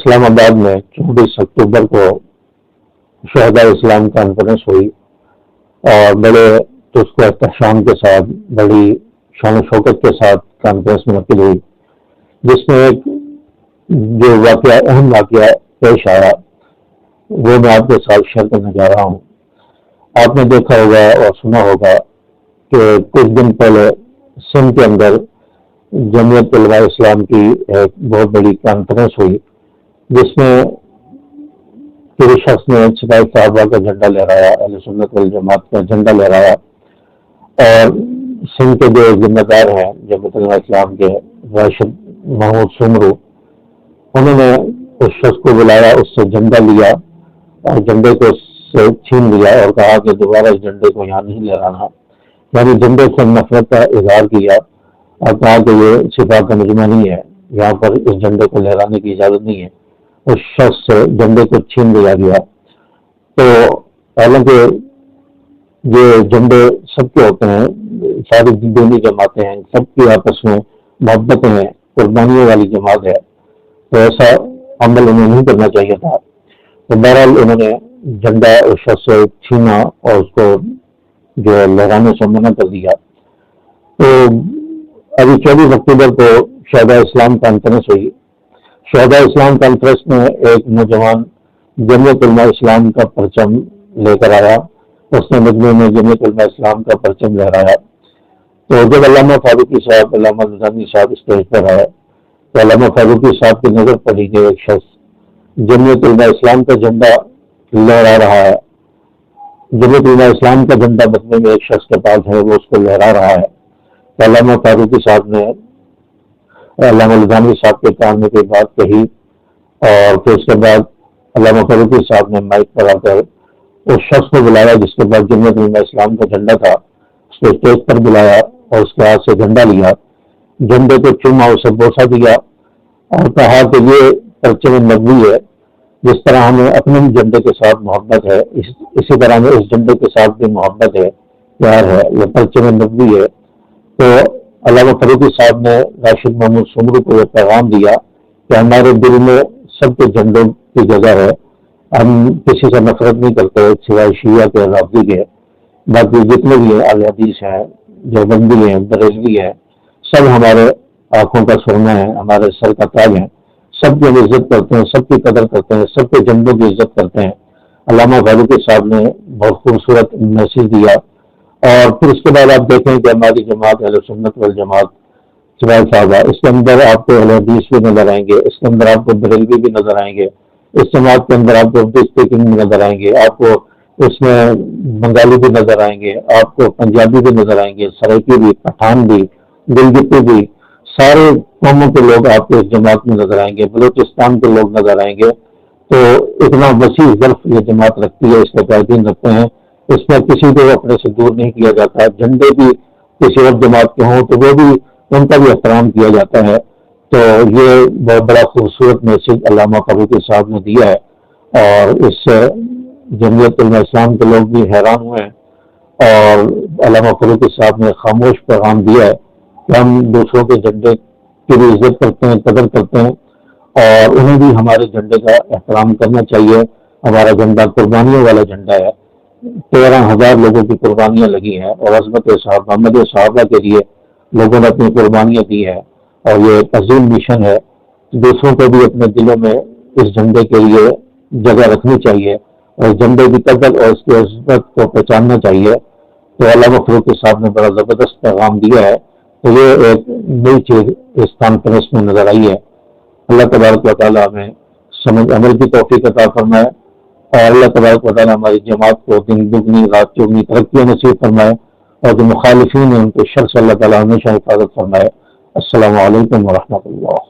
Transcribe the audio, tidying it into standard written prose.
اسلام آباد میں 24 اکتوبر کو شہداء اسلام کانفرنس ہوئی اور بڑے تسک و احتشام کے ساتھ بڑی شان و شوکت کے ساتھ کانفرنس منعقد ہوئی، جس میں ایک جو اہم واقعہ پیش آیا وہ میں آپ کے ساتھ شیئر کرنے جا رہا ہوں۔ آپ نے دیکھا ہوگا اور سنا ہوگا کہ کچھ دن پہلے سندھ کے اندر جمعیت علماء اسلام کی ایک بہت بڑی کانفرنس ہوئی، جس میں کسی شخص نے سپاہی صحابہ کا جھنڈا لہرایا، اہل سنت والجماعت کا جھنڈا لہرایا، اور سندھ کے جو ذمہ دار ہیں جمعیت علماء اسلام کے راشد محمود سمرو، انہوں نے اس شخص کو بلایا، اس سے جھنڈا لیا اور جھنڈے کو سے چھین لیا اور کہا کہ دوبارہ اس جھنڈے کو یہاں نہیں لہرانا، یعنی جھنڈے سے نفرت کا اظہار کیا اور کہا کہ یہ سپاہ کا مجمع نہیں ہے، یہاں پر اس جھنڈے کو لہرانے کی اجازت نہیں ہے۔ اس شخص سے جھنڈے کو چھین لیا گیا۔ تو حالانکہ یہ جھنڈے سب کے ہوتے ہیں، ساری دینی جماعتیں ہیں، سب کی آپس میں محبتیں ہیں، قربانیوں والی جماعت ہے، تو ایسا عمل انہیں نہیں کرنا چاہیے تھا۔ تو بہرحال انہوں نے جھنڈا اس شخص سے چھینا اور اس کو جو لہرانے سے منع کر دیا۔ تو ابھی 24 اکتوبر کو شہداء اسلام کانفرنس ہوئی۔ شہداء اسلام کانفرنس میں ایک نوجوان جمعیت علماء اسلام کا پرچم لے کر آیا، اس نے مجمع میں جمعیت علماء اسلام کا پرچم لہرایا۔ تو جب علامہ فاروقی صاحب، علامہ نظامی صاحب اسٹیج پر آئے تو علامہ فاروقی صاحب کی نظر پڑی کہ ایک شخص جمعیت علماء اسلام کا جھنڈا لہرا رہا ہے، جمعیت علماء اسلام کا جھنڈا مجمع میں ایک شخص کے پاس ہے، وہ اس کو لہرا رہا ہے۔ تو علامہ فاروقی صاحب نے علامہ نظامی صاحب کے کان میں کوئی بات کہی، اور پھر اس کے بعد علامہ فاروقی صاحب نے مائک پر آ کر اس شخص کو بلایا جس کے پاس جمعیت علماء اسلام کا جھنڈا تھا، اس کو اسٹیج پر بلایا اور اس کے ہاتھ سے جھنڈا لیا، جھنڈے کو چوما، اسے بوسہ دیا اور کہا کہ یہ پرچم نبوی ہے، جس طرح ہمیں اپنے جھنڈے کے ساتھ محبت ہے، اسی طرح ہمیں اس جھنڈے کے ساتھ بھی محبت ہے، پیار ہے، یہ پرچم نبوی ہے۔ تو علامہ فاروقی صاحب نے راشد محمود سمرو کو یہ پیغام دیا کہ ہمارے دل میں سب کے جھنڈوں کی جگہ ہے، ہم کسی سے نفرت نہیں کرتے سوائے شیعہ کے، رافضی کے، باقی جتنے بھی اہل حدیث ہیں، دیوبندی ہیں، بریلوی ہیں، سب ہمارے آنکھوں کا سرما ہے، ہمارے سر کا تاج ہیں، سب کی ہم عزت کرتے ہیں، سب کی قدر کرتے ہیں، سب کے جھنڈوں کی عزت کرتے ہیں۔ علامہ فاروقی صاحب نے بہت خوبصورت میسج دیا۔ اور پھر اس کے بعد آپ دیکھیں کہ ہماری جماعت اہل سنت والجماعت سپاہی صحابہ، اس کے اندر آپ کو اہل حدیث بھی نظر آئیں گے، اس کے اندر آپ کو بریلوی بھی نظر آئیں گے، اس جماعت کے اندر آپ کو اردو اسپیکنگ بھی نظر آئیں گے، آپ کو اس میں بنگالی بھی نظر آئیں گے، آپ کو پنجابی بھی نظر آئیں گے، سرائکی بھی، پٹھان بھی، گلگتی بھی، سارے قوموں کے لوگ آپ کو اس جماعت میں نظر آئیں گے، بلوچستان کے لوگ نظر آئیں گے۔ تو اتنا وسیع ظرف یہ جماعت رکھتی ہے، اس کے قائدین رکھتے ہیں، اس میں کسی کو اپنے سے دور نہیں کیا جاتا۔ جھنڈے بھی کسی اور جماعت کے ہوں تو وہ بھی ان کا بھی احترام کیا جاتا ہے۔ تو یہ بہت بڑا خوبصورت میسج علامہ فاروقی صاحب نے دیا ہے، اور اس سے جمعیت علماء اسلام کے لوگ بھی حیران ہوئے ہیں، اور علامہ فاروقی صاحب نے خاموش پیغام دیا ہے کہ ہم دوسروں کے جھنڈے کی بھی عزت کرتے ہیں، قدر کرتے ہیں، اور انہیں بھی ہمارے جھنڈے کا احترام کرنا چاہیے۔ ہمارا جھنڈا قربانیوں والا جھنڈا ہے، 13,000 لوگوں کی قربانیاں لگی ہیں، اور عظمت صحابہ، مدح صحابہ کے لیے لوگوں نے اپنی قربانیاں دی ہیں، اور یہ ایک عظیم مشن ہے۔ دوسروں کو بھی اپنے دلوں میں اس جھنڈے کے لیے جگہ رکھنی چاہیے، اور جھنڈے کی قدر اور اس کی عظمت کو پہچاننا چاہیے۔ تو علامہ فاروقی صاحب نے بڑا زبردست پیغام دیا ہے۔ تو یہ ایک نئی چیز اس کانفرنس میں نظر آئی ہے۔ اللہ تبارک و تعالیٰ ہمیں سمجھ عمل کی توفیق عطا فرمائے، اور اللہ تبارک و تعالیٰ ہماری جماعت کو دن دگنی رات چگنی ترقی نصیب فرمائے، اور جو مخالفین ہیں ان کے شر سے اللہ تعالیٰ ہمیشہ حفاظت فرمائے۔ السلام علیکم ورحمۃ اللہ۔